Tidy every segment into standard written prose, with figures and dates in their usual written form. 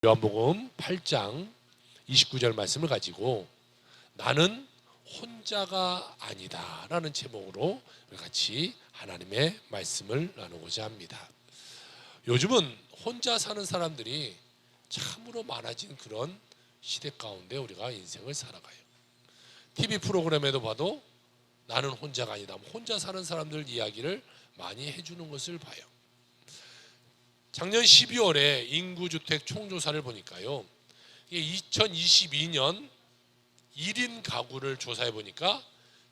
요한복음 8장 29절 말씀을 가지고 나는 혼자가 아니다 라는 제목으로 같이 하나님의 말씀을 나누고자 합니다. 요즘은 혼자 사는 사람들이 참으로 많아진 그런 시대 가운데 우리가 인생을 살아가요. TV 프로그램에도 봐도 나는 혼자가 아니다, 혼자 사는 사람들 이야기를 많이 해주는 것을 봐요. 작년 12월에 인구주택 총조사를 보니까요, 2022년 1인 가구를 조사해 보니까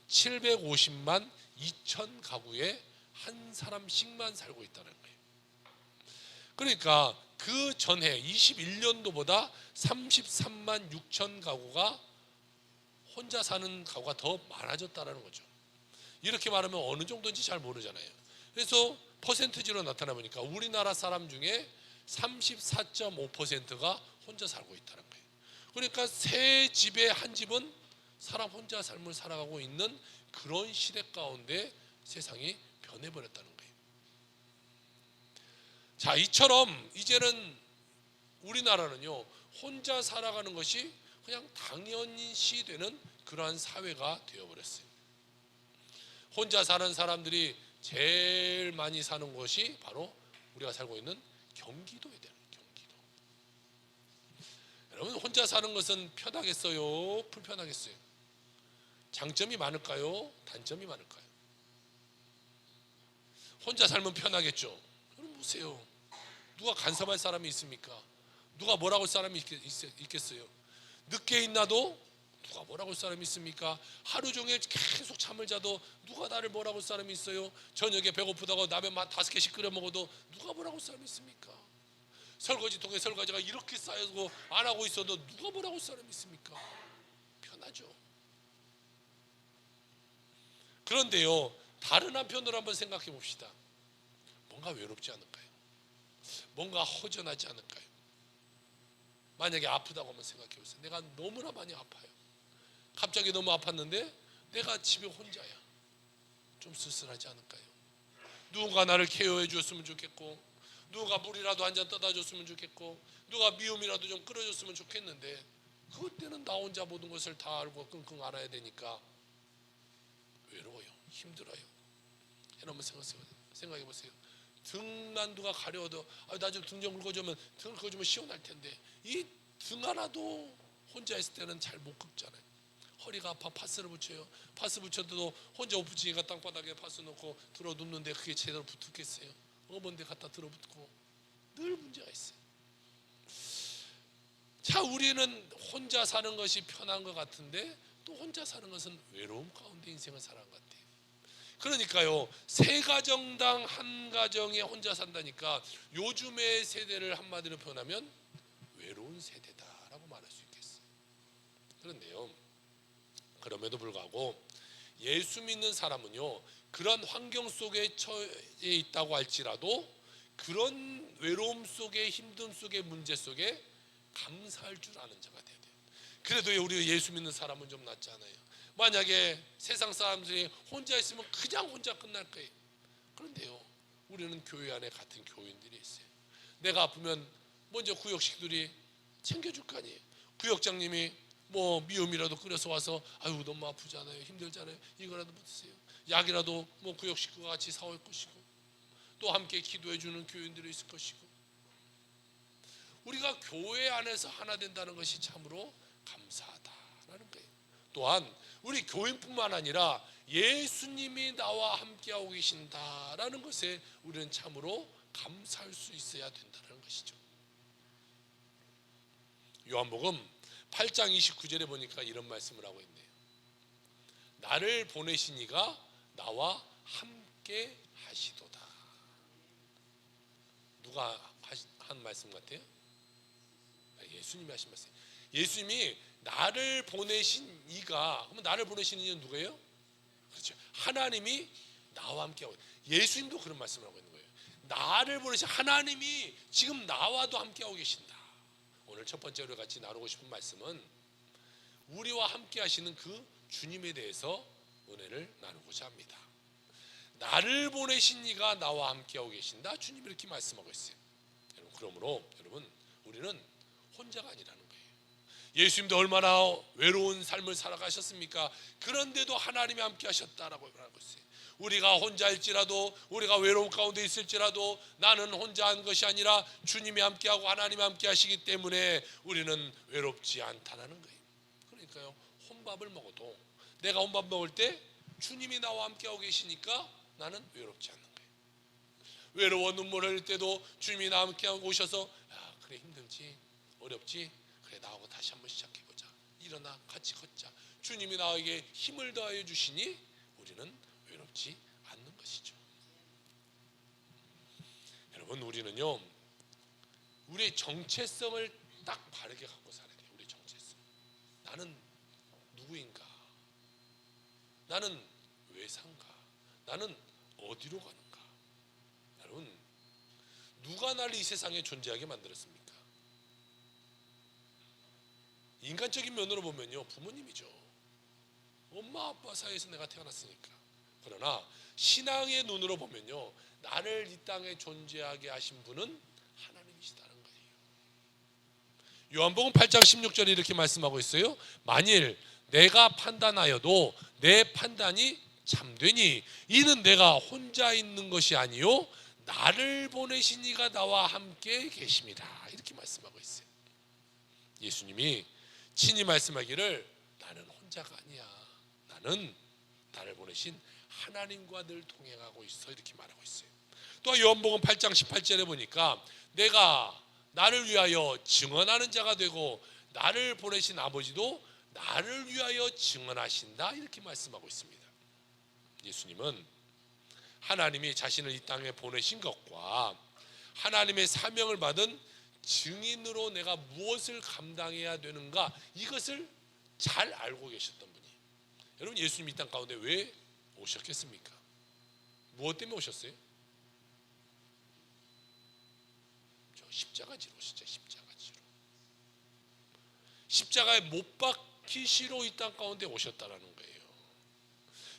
750만 2천 가구에 한 사람씩만 살고 있다는 거예요. 그러니까 그 전해 21년도보다 33만 6천 가구가 혼자 사는 가구가 더 많아졌다는 거죠. 이렇게 말하면 어느 정도인지 잘 모르잖아요. 그래서 퍼센트지로 나타나 보니까 우리나라 사람 중에 34.5%가 혼자 살고 있다는 거예요. 그러니까 세 집에 한 집은 사람 혼자 삶을 살아가고 있는 그런 시대 가운데 세상이 변해버렸다는 거예요. 자, 이처럼 이제는 우리나라는요, 혼자 살아가는 것이 그냥 당연시 되는 그러한 사회가 되어버렸어요. 혼자 사는 사람들이 제일 많이 사는 곳이 바로 우리가 살고 있는 경기도에 대한 경기도. 여러분, 혼자 사는 것은 편하겠어요? 불편하겠어요? 장점이 많을까요? 단점이 많을까요? 혼자 살면 편하겠죠. 여러분 보세요. 누가 간섭할 사람이 있습니까? 누가 뭐라고 할 사람이 있겠어요? 늦게 있나도 누가 뭐라고 할 사람이 있습니까? 하루 종일 계속 잠을 자도 누가 나를 뭐라고 할 사람이 있어요? 저녁에 배고프다고 라면 5개씩 끓여 먹어도 누가 뭐라고 할 사람이 있습니까? 설거지통에 설거지가 이렇게 쌓여서 안 하고 있어도 누가 뭐라고 할 사람이 있습니까? 편하죠. 그런데요, 다른 한편으로 한번 생각해 봅시다. 뭔가 외롭지 않을까요? 뭔가 허전하지 않을까요? 만약에 아프다고 한번 생각해 보세요. 내가 너무나 많이 아파요. 갑자기 너무 아팠는데 내가 집에 혼자야. 좀 쓸쓸하지 않을까요? 누군가 나를 케어해 줬으면 좋겠고, 누가 물이라도 한 잔 떠다 줬으면 좋겠고, 누가 미움이라도 좀 끌어줬으면 좋겠는데, 그때는 나 혼자 모든 것을 다 알고 끙끙 앓아야 되니까 외로워요. 힘들어요. 여러분 생각해 보세요. 등만 누가 가려워도 나 좀 등 좀 긁어주면, 등을 긁어주면 시원할 텐데 이 등 하나도 혼자 있을 때는 잘 못 긁잖아요. 허리가 아파 파스를 붙여요. 파스 붙여도 혼자 못 붙이니까 땅바닥에 파스 놓고 들어 눕는데 그게 제대로 붙겠어요? 먼데 갖다 들어 붙고 늘 문제가 있어요. 자, 우리는 혼자 사는 것이 편한 것 같은데 또 혼자 사는 것은 외로움 가운데 인생을 살아간 것 같아요. 그러니까요, 세 가정당 한 가정에 혼자 산다니까 요즘의 세대를 한마디로 표현하면 외로운 세대다라고 말할 수 있겠어요. 그런데요, 그럼에도 불구하고 예수 믿는 사람은요, 그런 환경 속에 처해 있다고 할지라도 그런 외로움 속에, 힘듦 속에, 문제 속에 감사할 줄 아는 자가 돼야 돼요. 그래도 우리 예수 믿는 사람은 좀 낫잖아요. 만약에 세상 사람들이 혼자 있으면 그냥 혼자 끝날 거예요. 그런데요, 우리는 교회 안에 같은 교인들이 있어요. 내가 아프면 먼저 구역식들이 챙겨줄 거 아니에요. 구역장님이 뭐 미움이라도 끓여서 와서 아유 너무 아프잖아요, 힘들잖아요, 이거라도 드세요. 약이라도 뭐 구역 식구가 같이 사올 것이고, 또 함께 기도해 주는 교인들이 있을 것이고, 우리가 교회 안에서 하나 된다는 것이 참으로 감사하다라는 거예요. 또한 우리 교인뿐만 아니라 예수님이 나와 함께하고 계신다라는 것에 우리는 참으로 감사할 수 있어야 된다는 것이죠. 요한복음 8장 29절에 보니까 이런 말씀을 하고 있네요. 나를 보내신 이가 나와 함께 하시도다. 누가 한 말씀 같아요? 예수님이 하신 말씀. 예수님이 나를 보내신 이가, 그러면 나를 보내신 이는 누구예요? 그렇죠. 하나님이 나와 함께하고, 예수님도 그런 말씀을 하고 있는 거예요. 나를 보내신 하나님이 지금 나와도 함께하고 계신다. 오늘 첫 번째로 같이 나누고 싶은 말씀은 우리와 함께 하시는 그 주님에 대해서 은혜를 나누고자 합니다. 나를 보내신 이가 나와 함께하고 계신다. 주님이 이렇게 말씀하고 있어요. 그러므로 여러분, 우리는 혼자가 아니라는 거예요. 예수님도 얼마나 외로운 삶을 살아가셨습니까? 그런데도 하나님이 함께 하셨다라고 말하고 있어요. 우리가 혼자일지라도, 우리가 외로움 가운데 있을지라도 나는 혼자 한 것이 아니라 주님이 함께하고 하나님이 함께 하시기 때문에 우리는 외롭지 않다는 거예요. 그러니까요, 혼밥을 먹어도 내가 혼밥 먹을 때 주님이 나와 함께하고 계시니까 나는 외롭지 않는 거예요. 외로워 눈물 흘릴 때도 주님이 나와 함께하고 오셔서 야, 그래 힘들지, 어렵지, 그래 나하고 다시 한번 시작해보자, 일어나 같이 걷자. 주님이 나에게 힘을 더하여 주시니 우리는 외롭지 않는 것이죠. 여러분, 우리는요 우리의 정체성을 딱 바르게 갖고 살아야 돼요. 우리의 정체성. 나는 누구인가? 나는 왜 산가? 나는 어디로 가는가? 여러분, 누가 나를 이 세상에 존재하게 만들었습니까? 인간적인 면으로 보면요, 부모님이죠. 엄마 아빠 사이에서 내가 태어났으니까. 그러나 신앙의 눈으로 보면요, 나를 이 땅에 존재하게 하신 분은 하나님이시다는 거예요. 요한복음 8장 16절에 이렇게 말씀하고 있어요. 만일 내가 판단하여도 내 판단이 참되니 이는 내가 혼자 있는 것이 아니요 나를 보내신 이가 나와 함께 계십니다. 이렇게 말씀하고 있어요. 예수님이 친히 말씀하기를 나는 혼자가 아니야, 나는 나를 보내신 하나님과 늘 동행하고 있어, 이렇게 말하고 있어요. 또 요한복음 8장 18절에 보니까 내가 나를 위하여 증언하는 자가 되고 나를 보내신 아버지도 나를 위하여 증언하신다, 이렇게 말씀하고 있습니다. 예수님은 하나님이 자신을 이 땅에 보내신 것과 하나님의 사명을 받은 증인으로 내가 무엇을 감당해야 되는가, 이것을 잘 알고 계셨던 분이에요. 여러분, 예수님 이 땅 가운데 왜 오셨겠습니까? 무엇 때문에 오셨어요? 십자가 지로 오셨죠. 십자가에 못 박히시러 이 땅 가운데 오셨다라는 거예요.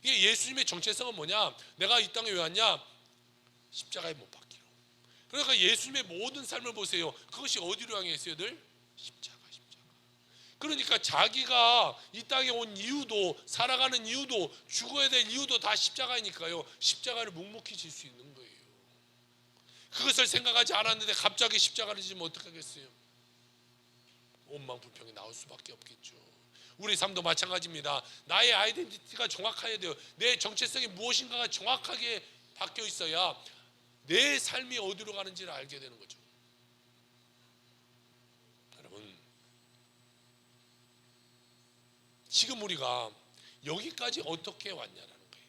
이게 예수님의 정체성은 뭐냐? 내가 이 땅에 왜 왔냐? 십자가에 못 박히러. 그러니까 예수님의 모든 삶을 보세요. 그것이 어디로 향해 있어요? 늘 십자가. 그러니까 자기가 이 땅에 온 이유도, 살아가는 이유도, 죽어야 될 이유도 다 십자가이니까요, 십자가를 묵묵히 질 수 있는 거예요. 그것을 생각하지 않았는데 갑자기 십자가를 지면 어떡하겠어요? 원망 불평이 나올 수밖에 없겠죠. 우리 삶도 마찬가지입니다. 나의 아이덴티티가 정확해야 돼요. 내 정체성이 무엇인가가 정확하게 바뀌어 있어야 내 삶이 어디로 가는지를 알게 되는 거죠. 여러분, 지금 우리가 여기까지 어떻게 왔냐라는 거예요.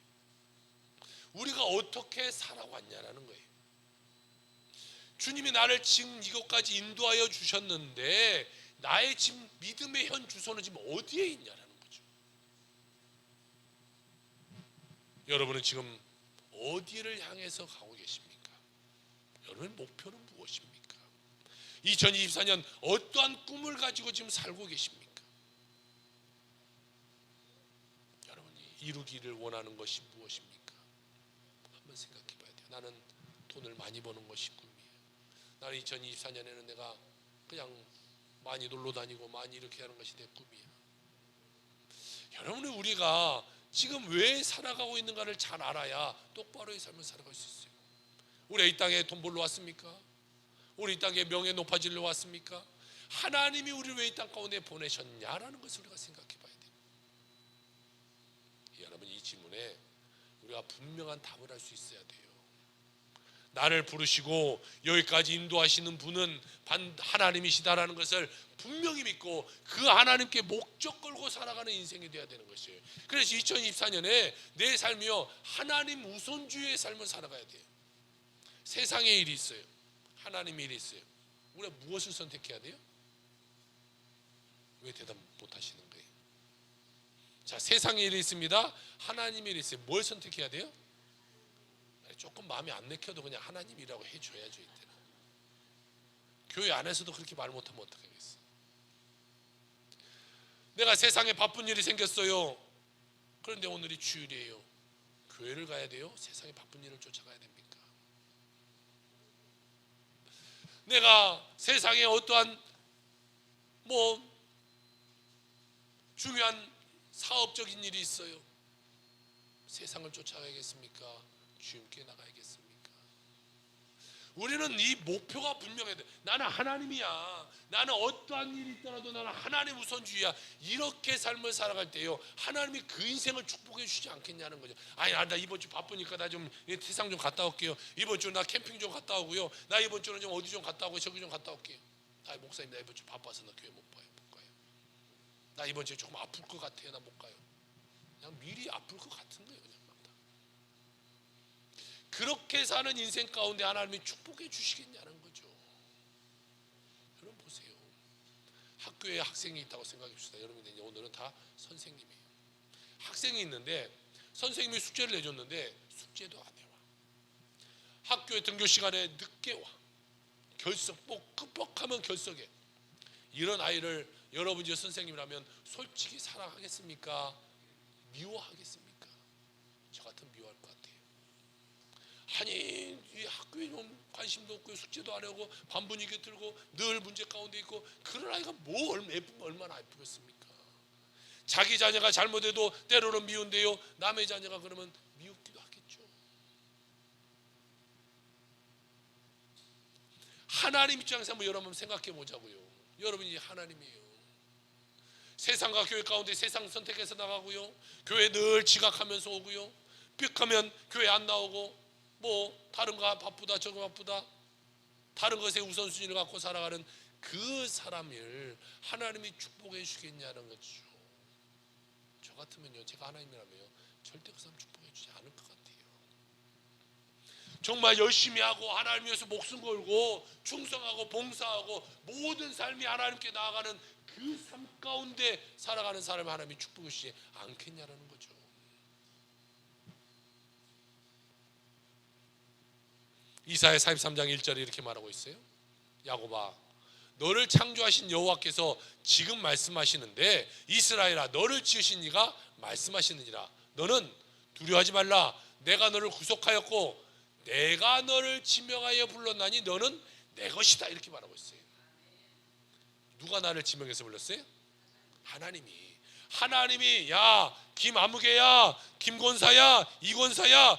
우리가 어떻게 살아왔냐라는 거예요. 주님이 나를 지금 이것까지 인도하여 주셨는데 나의 지금 믿음의 현 주소는 지금 어디에 있냐라는 거죠. 여러분은 지금 어디를 향해서 가고 계십니까? 여러분의 목표는 무엇입니까? 2024년 어떠한 꿈을 가지고 지금 살고 계십니까? 여러분이 이루기를 원하는 것이 무엇입니까? 한번 생각해 봐야 돼요. 나는 돈을 많이 버는 것이 꿈이에요. 나는 2024년에는 내가 그냥 많이 놀러 다니고 많이 이렇게 하는 것이 내 꿈이야. 여러분은 우리가 지금 왜 살아가고 있는가를 잘 알아야 똑바로의 삶을 살아갈 수 있어요. 우리 이 땅에 돈 벌러 왔습니까? 우리 이 땅에 명예 높아지려 왔습니까? 하나님이 우리를 왜 이 땅 가운데 보내셨냐라는 것을 우리가 생각해 봐야 돼요. 여러분, 이 질문에 우리가 분명한 답을 할 수 있어야 돼요. 나를 부르시고 여기까지 인도하시는 분은 하나님이시다라는 것을 분명히 믿고 그 하나님께 목적 걸고 살아가는 인생이 되어야 되는 것이에요. 그래서 2024년에 내 삶이요, 하나님 우선주의의 삶을 살아가야 돼요. 세상의 일이 있어요, 하나님의 일이 있어요. 우리가 무엇을 선택해야 돼요? 왜 대답 못 하시는 거예요? 자, 세상의 일이 있습니다, 하나님의 일이 있어요. 뭘 선택해야 돼요? 조금 마음이 안 내켜도 그냥 하나님이라고 해줘야죠. 이때는 교회 안에서도 그렇게 말 못하면 어떡하겠어. 내가 세상에 바쁜 일이 생겼어요. 그런데 오늘이 주일이에요. 교회를 가야 돼요? 세상에 바쁜 일을 쫓아가야 됩니까? 내가 세상에 어떠한 뭐 중요한 사업적인 일이 있어요. 세상을 쫓아가야겠습니까? 주님께 나가야겠습니까? 우리는 이 목표가 분명해야 돼. 나는 하나님이야. 나는 어떠한 일이 있더라도 나는 하나님 우선주의야. 이렇게 삶을 살아갈 때요, 하나님이 그 인생을 축복해 주시지 않겠냐는 거죠. 아니, 나 이번 주 바쁘니까 나 좀 세상 좀 갔다 올게요. 이번 주 나 캠핑 좀 갔다 오고요. 나 이번 주는 좀 어디 좀 갔다 오고 저기 좀 갔다 올게요. 아, 목사님 나 이번 주 바빠서 나 교회 못 가요. 나 이번 주에 조금 아플 것 같아요. 나 못 가요. 그냥 미리 아플 것 같은 거예요. 그냥 막 다. 그렇게 사는 인생 가운데 하나님이 축복해 주시겠냐는 거죠. 여러분 보세요. 학교에 학생이 있다고 생각해 봅시다. 여러분이 오늘은 다 선생님이에요. 학생이 있는데 선생님이 숙제를 내줬는데 숙제도 안 해와. 학교에 등교 시간에 늦게 와. 결석, 꼭 급박하면 결석해. 이런 아이를 여러분이 선생님이라면 솔직히 사랑하겠습니까? 미워하겠습니까? 저 같으면 미워할 것 같아요. 아니, 이 학교에 좀 관심도 없고 숙제도 안 하고 반분위기 들고 늘 문제 가운데 있고 그런 아이가 뭐 얼마나 아프겠습니까? 자기 자녀가 잘못해도 때로는 미운데요, 남의 자녀가 그러면 미웃기도 하겠죠. 하나님 입장에서 한번 여러분 생각해 보자고요. 여러분이 하나님이에요. 세상과 교회 가운데 세상 선택해서 나가고요, 교회 늘 지각하면서 오고요, 삑하면 교회 안 나오고 뭐 다른 거 바쁘다 저거 바쁘다 다른 것에 우선순위를 갖고 살아가는 그 사람을 하나님이 축복해 주시겠냐는 거죠. 저 같으면요, 제가 하나님이라면요 절대 그 사람 축복해 주지 않을 것 같아요. 정말 열심히 하고 하나님 위해서 목숨 걸고 충성하고 봉사하고 모든 삶이 하나님께 나아가는 그 삶 가운데 살아가는 사람을 하나님이 축복해 주지 않겠냐라는 거죠. 이사야 43장 1절에 이렇게 말하고 있어요. 야곱아, 너를 창조하신 여호와께서 지금 말씀하시는데 이스라엘아, 너를 지으신 이가 말씀하시느니라. 너는 두려워하지 말라. 내가 너를 구속하였고 내가 너를 지명하여 불렀나니 너는 내 것이다. 이렇게 말하고 있어요. 누가 나를 지명해서 불렀어요? 하나님이 야 김아무개야, 김권사야, 이권사야,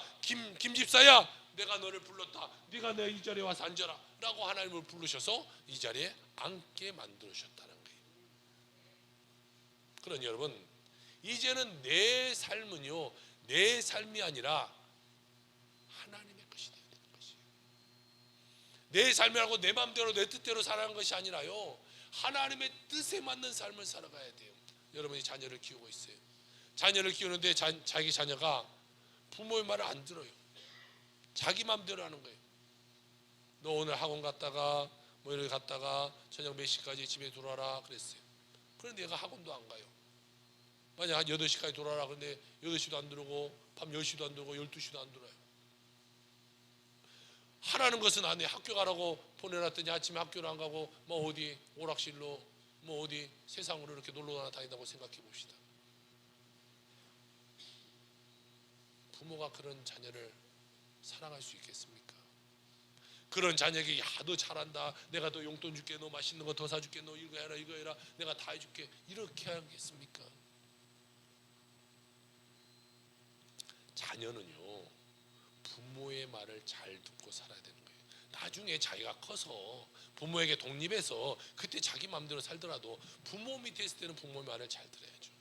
김집사야, 내가 너를 불렀다. 네가 내 이 자리에 와서 앉아라 라고 하나님을 부르셔서 이 자리에 앉게 만들으셨다는 거예요. 그러니 여러분, 이제는 내 삶은요, 내 삶이 아니라 하나님의 것이 되어야 되는 것이에요. 내 삶이라고 내 마음대로 내 뜻대로 살아가는 것이 아니라요, 하나님의 뜻에 맞는 삶을 살아가야 돼요. 여러분이 자녀를 키우고 있어요. 자녀를 키우는데 자기 자녀가 부모의 말을 안 들어요. 자기 마음대로 하는 거예요. 너 오늘 학원 갔다가 뭐 이렇게 갔다가 저녁 몇 시까지 집에 들어와라 그랬어요. 그런데 얘가 학원도 안 가요. 만약 한 8시까지 돌아라 그런데 8시도 안 들어오고 밤 10시도 안 들어오고 12시도 안 들어와요. 하라는 것은 안 해. 학교 가라고 보내놨더니 아침에 학교를 안 가고 뭐 어디 오락실로 뭐 어디 세상으로 이렇게 놀러 다닌다고 생각해 봅시다. 부모가 그런 자녀를 사랑할 수 있겠습니까? 그런 자녀에게 야, 너 잘한다, 내가 너 용돈 줄게, 너 맛있는 거 더 사줄게, 너 이거 해라 내가 다 해줄게, 이렇게 하겠습니까? 자녀는요, 부모의 말을 잘 듣고 살아야 되는 거예요. 나중에 자기가 커서 부모에게 독립해서 그때 자기 마음대로 살더라도 부모 밑에 있을 때는 부모의 말을 잘 들어야죠.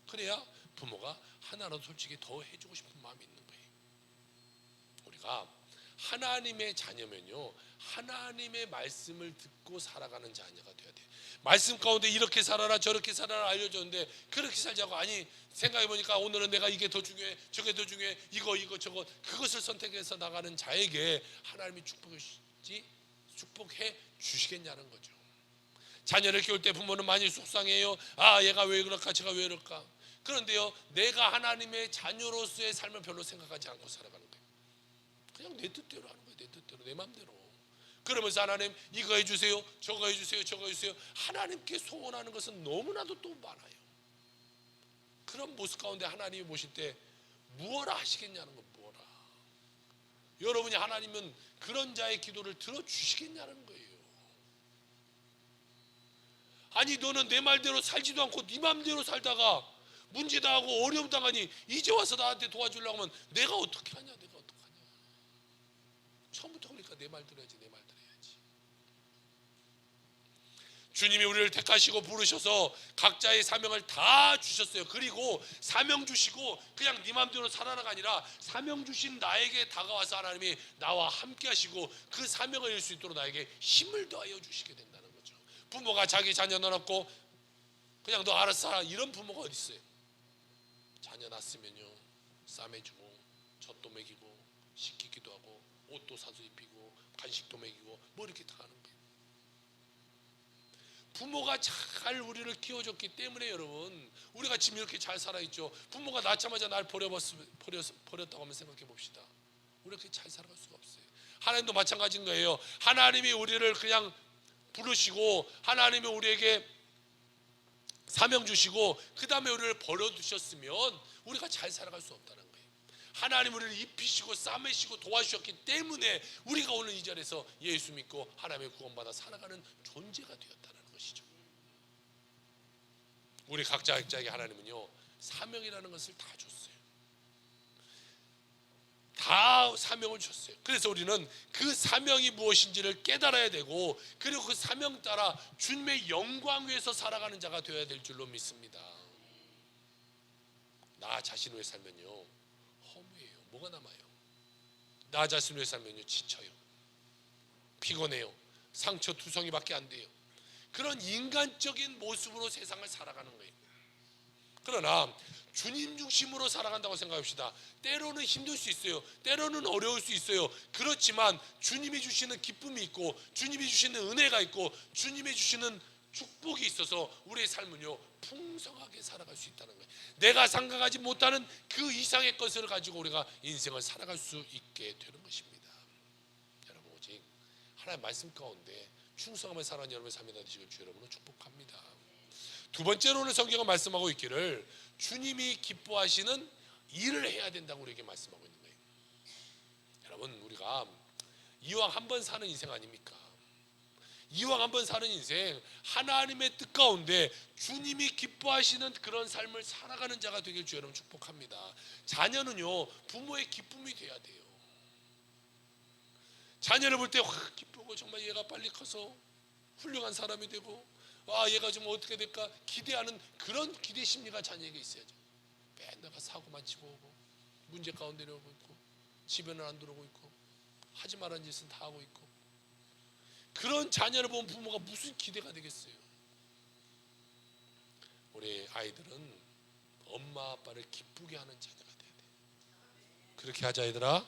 그래야 부모가 하나라도 솔직히 더 해주고 싶은 마음이 있는 거예요. 우리가 하나님의 자녀면요, 하나님의 말씀을 듣고 살아가는 자녀가 되어야 돼요. 말씀 가운데 이렇게 살아라 저렇게 살아라 알려줬는데 그렇게 살자고, 아니 생각해보니까 오늘은 내가 이게 더 중요해 저게 더 중요해 이거 저거 그것을 선택해서 나가는 자에게 하나님이 축복해 주시겠냐는 거죠. 자녀를 키울 때 부모는 많이 속상해요. 아, 얘가 왜 그럴까 제가 왜 그럴까. 그런데요, 내가 하나님의 자녀로서의 삶을 별로 생각하지 않고 살아가는 거예요. 그냥 내 뜻대로 하는 거예요. 내 뜻대로, 내 마음대로. 그러면서 하나님 이거 해주세요 저거 해주세요 저거 해주세요. 하나님께 소원하는 것은 너무나도 또 많아요. 그런 모습 가운데 하나님이 보실 때 무엇라 하시겠냐는 거. 무엇라. 여러분이 하나님은 그런 자의 기도를 들어주시겠냐는 거예요. 아니 너는 내 말대로 살지도 않고 네 맘대로 살다가 문제 당하고 어려움 당하니 이제 와서 나한테 도와주려고 하면 내가 어떻게 하냐, 내가 어떡하냐. 처음부터 그러니까 내 말 들어야지, 내 말 들어야지. 주님이 우리를 택하시고 부르셔서 각자의 사명을 다 주셨어요. 그리고 사명 주시고 그냥 네 맘대로 살아라가 아니라 사명 주신 나에게 다가와서 하나님이 나와 함께 하시고 그 사명을 이룰 수 있도록 나에게 힘을 더하여 주시게 된다는 거죠. 부모가 자기 자녀 넣어놓고 그냥 너 알아서 살아, 이런 부모가 어디 있어요? 자녀 낳았으면요 싸매주고 젖도 먹이고 씻기기도 하고 옷도 사서 입히고 간식도 먹이고 뭐 이렇게 다 하는 거예요. 부모가 잘 우리를 키워줬기 때문에 여러분 우리가 지금 이렇게 잘 살아있죠. 부모가 낳자마자 날 버렸다고 한번 생각해 봅시다. 우리가 그렇게 잘 살아갈 수가 없어요. 하나님도 마찬가지인 거예요. 하나님이 우리를 그냥 부르시고 하나님이 우리에게 사명 주시고 그 다음에 우리를 버려두셨으면 우리가 잘 살아갈 수 없다는 거예요. 하나님 우리를 입히시고 싸매시고 도와주셨기 때문에 우리가 오늘 이 자리에서 예수 믿고 하나님의 구원받아 살아가는 존재가 되었다는 것이죠. 우리 각자에게 하나님은요 사명이라는 것을 다 줬어요. 다 사명을 줬어요. 그래서 우리는 그 사명이 무엇인지를 깨달아야 되고 그리고 그 사명 따라 주님의 영광 위에서 살아가는 자가 되어야 될 줄로 믿습니다. 나 자신 위해 살면요 허무해요. 뭐가 남아요? 나 자신 위해 살면요 지쳐요, 피곤해요, 상처 투성이밖에 안 돼요. 그런 인간적인 모습으로 세상을 살아가는 거예요. 그러나 주님 중심으로 살아간다고 생각합시다. 때로는 힘들 수 있어요. 때로는 어려울 수 있어요. 그렇지만 주님이 주시는 기쁨이 있고 주님이 주시는 은혜가 있고 주님이 주시는 축복이 있어서 우리의 삶은요 풍성하게 살아갈 수 있다는 거예요. 내가 생각하지 못하는 그 이상의 것을 가지고 우리가 인생을 살아갈 수 있게 되는 것입니다. 여러분 오직 하나님의 말씀 가운데 충성하며 살아가는 여러분의 삶이 되시길 주 여러분을 축복합니다. 두 번째로는 성경은 말씀하고 있기를 주님이 기뻐하시는 일을 해야 된다고 우리에게 말씀하고 있는 거예요. 여러분 우리가 이왕 한 번 사는 인생 아닙니까? 이왕 한 번 사는 인생 하나님의 뜻 가운데 주님이 기뻐하시는 그런 삶을 살아가는 자가 되길 주 여러분 축복합니다. 자녀는요 부모의 기쁨이 돼야 돼요. 자녀를 볼 때 기쁘고 정말 얘가 빨리 커서 훌륭한 사람이 되고 얘가 좀 어떻게 될까 기대하는 그런 기대 심리가 자녀에게 있어야죠. 맨날 사고만 치고 오고 문제 가운데 오고 있고 집에는 안 들어오고 있고 하지 말라는 짓은 다 하고 있고 그런 자녀를 보면 부모가 무슨 기대가 되겠어요. 우리 아이들은 엄마 아빠를 기쁘게 하는 자녀가 돼야 돼. 그렇게 하자 얘들아.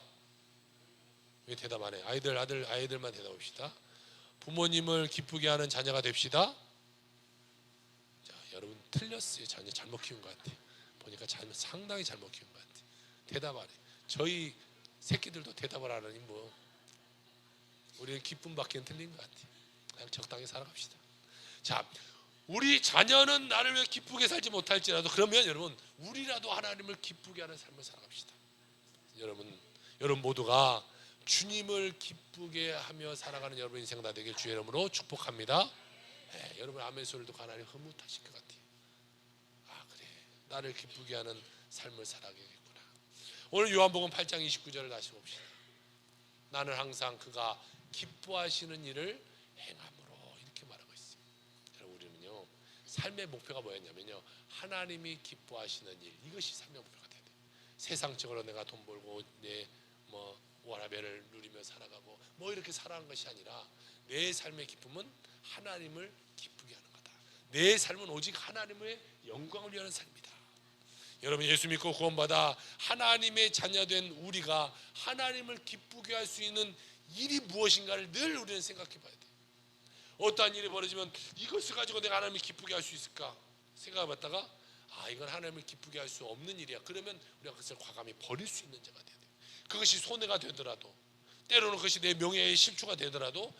왜 대답 안 해? 아이들만 대답합시다. 부모님을 기쁘게 하는 자녀가 됩시다. 자, 여러분 틀렸어요. 자녀 잘못 키운 것 같아. 보니까 상당히 잘못 키운 것 같아. 대답 안 해. 저희 새끼들도 대답을 안 하니 뭐 우리는 기쁨 받기는 틀린 것 같아. 그냥 적당히 살아갑시다. 자, 우리 자녀는 나를 왜 기쁘게 살지 못할지라도 그러면 여러분 우리라도 하나님을 기쁘게 하는 삶을 살아갑시다. 여러분 모두가 주님을 기쁘게 하며 살아가는 여러분 인생 다 되길 주의 이름으로 축복합니다. 네, 여러분 아멘 소리를 듣고 하나님 흐뭇하실 것 같아요. 그래 나를 기쁘게 하는 삶을 살아가겠구나. 오늘 요한복음 8장 29절을 다시 봅시다. 나는 항상 그가 기뻐하시는 일을 행함으로 이렇게 말하고 있어요. 여러분 우리는요 삶의 목표가 뭐였냐면요 하나님이 기뻐하시는 일, 이것이 삶의 목표가 돼야 돼요. 세상적으로 내가 돈 벌고 내 워라벨을 누리며 살아가고 이렇게 살아가는 것이 아니라 내 삶의 기쁨은 하나님을 기쁘게 하는 거다. 내 삶은 오직 하나님의 영광을 위하는 삶이다. 여러분 예수 믿고 구원받아 하나님의 자녀된 우리가 하나님을 기쁘게 할 수 있는 일이 무엇인가를 늘 우리는 생각해 봐야 돼요. 어떠한 일이 벌어지면 이것을 가지고 내가 하나님을 기쁘게 할 수 있을까 생각해 봤다가 이건 하나님을 기쁘게 할 수 없는 일이야. 그러면 우리가 그것을 과감히 버릴 수 있는 자가 돼야 돼요. 그것이 손해가 되더라도 때로는 그것이 내 명예의 실추가 되더라도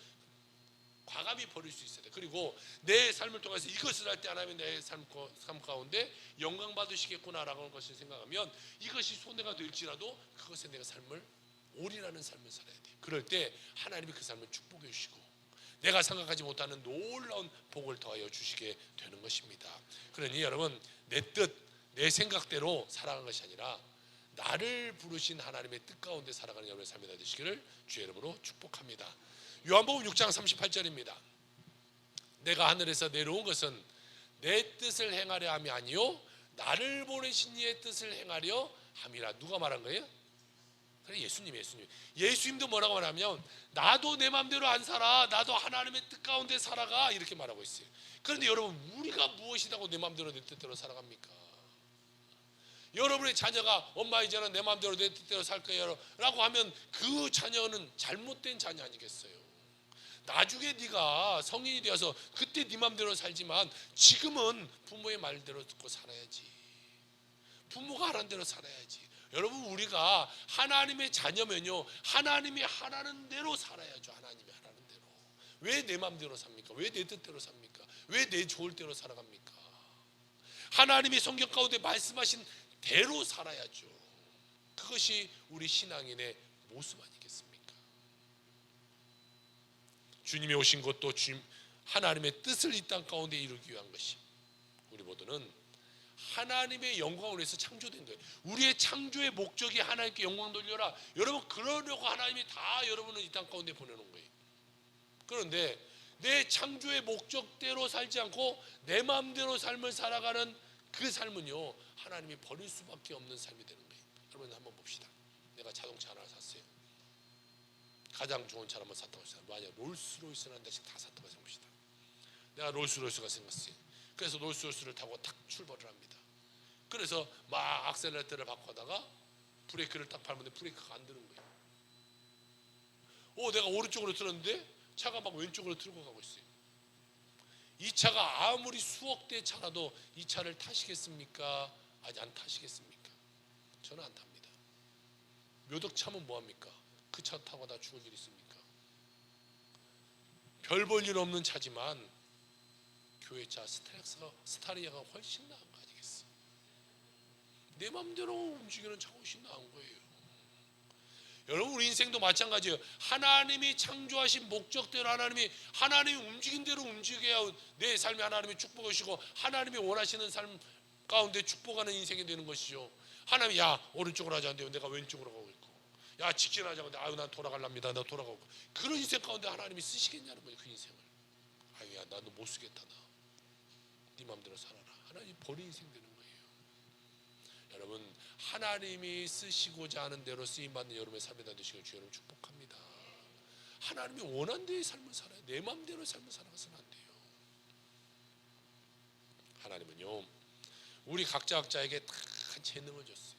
과감히 버릴 수 있어야 돼. 그리고 내 삶을 통해서 이것을 할 때 하나님이 내 삶 가운데 영광 받으시겠구나라고 하는 것을 생각하면 이것이 손해가 될지라도 그것에 내가 삶을 올인하는 삶을 살아야 돼. 그럴 때 하나님이 그 삶을 축복해 주시고 내가 생각하지 못하는 놀라운 복을 더하여 주시게 되는 것입니다. 그러니 여러분, 내 뜻, 내 생각대로 살아가는 것이 아니라 나를 부르신 하나님의 뜻 가운데 살아가는 여러분의 삶이 되시기를 주의 이름으로 축복합니다. 요한복음 6장 38절입니다. 내가 하늘에서 내려온 것은 내 뜻을 행하려 함이 아니요 나를 보내신 이의 뜻을 행하려 함이라. 누가 말한 거예요? 그래, 예수님도 뭐라고 말하면 나도 내 마음대로 안 살아, 나도 하나님의 뜻 가운데 살아가, 이렇게 말하고 있어요. 그런데 여러분, 우리가 무엇이라고 내 마음대로 내 뜻대로 살아갑니까? 여러분의 자녀가 엄마 이제는 내 마음대로 내 뜻대로 살 거예요 라고 하면 그 자녀는 잘못된 자녀 아니겠어요? 나중에 네가 성인이 되어서 그때 네 마음대로 살지만 지금은 부모의 말대로 듣고 살아야지. 부모가 하라는 대로 살아야지. 여러분, 우리가 하나님의 자녀면요, 하나님이 하라는 대로 살아야죠. 하나님이 하라는 대로. 왜 내 마음대로 삽니까? 왜 내 뜻대로 삽니까? 왜 내 좋을 대로 살아갑니까? 하나님이 성경 가운데 말씀하신 대로 살아야죠. 그것이 우리 신앙인의 모습 아니겠습니까? 주님이 오신 것도 하나님의 뜻을 이 땅 가운데 이루기 위한 것이, 우리 모두는 하나님의 영광을 위해서 창조된 거예요. 우리의 창조의 목적이 하나님께 영광 돌려라. 여러분, 그러려고 하나님이 다 여러분을 이 땅 가운데 보내놓은 거예요. 그런데 내 창조의 목적대로 살지 않고 내 마음대로 삶을 살아가는 그 삶은요, 하나님이 버릴 수밖에 없는 삶이 되는 거예요. 여러분, 한번 봅시다. 내가 자동차 하나 샀어요. 가장 좋은 차를 한번 샀다고 했어요. 만약 롤스로이스를 한 대씩 다 샀다고 해봅시다. 내가 롤스로이스가 생겼어요. 그래서 롤스로이스를 타고 탁 출발을 합니다. 그래서 막 악셀레터를 받고 하다가 브레이크를 딱 밟는데 브레이크가 안 드는 거예요. 내가 오른쪽으로 틀었는데 차가 막 왼쪽으로 틀고 가고 있어요. 이 차가 아무리 수억 대 차라도 이 차를 타시겠습니까? 아직 안 타시겠습니까? 저는 안 탑니다. 몇 억 차면 뭐합니까? 그 차 타고 다 죽을 일 있습니까? 별 볼 일 없는 차지만 교회차 스타리아가 훨씬 나은 거 아니겠어? 내 마음대로 움직이는 차가 훨씬 나은 거예요. 여러분, 우리 인생도 마찬가지예요. 하나님이 창조하신 목적대로 하나님이 움직인 대로 움직여야 내 삶에 하나님이 축복하시고 하나님이 원하시는 삶 가운데 축복하는 인생이 되는 것이죠. 하나님이 야, 오른쪽으로 하자는데 내가 왼쪽으로 가고 있고, 야, 직진하자는데 아유, 난 돌아갈랍니다. 나 돌아가고. 그런 인생 가운데 하나님이 쓰시겠냐는 거예요. 그 인생을. 아유, 야, 나도 못 쓰겠다. 네 마음대로 살아라. 하나님 버린 인생 되는 거예요. 여러분, 하나님이 쓰시고자 하는 대로 쓰임받는 여러분의 삶이 되시길 주여 여러분 축복합니다. 하나님이 원하는 대의 삶을 살아야, 내 마음대로 삶을 살아가서는 안 돼요. 하나님은요, 우리 각자에게 다 재능을 줬어요.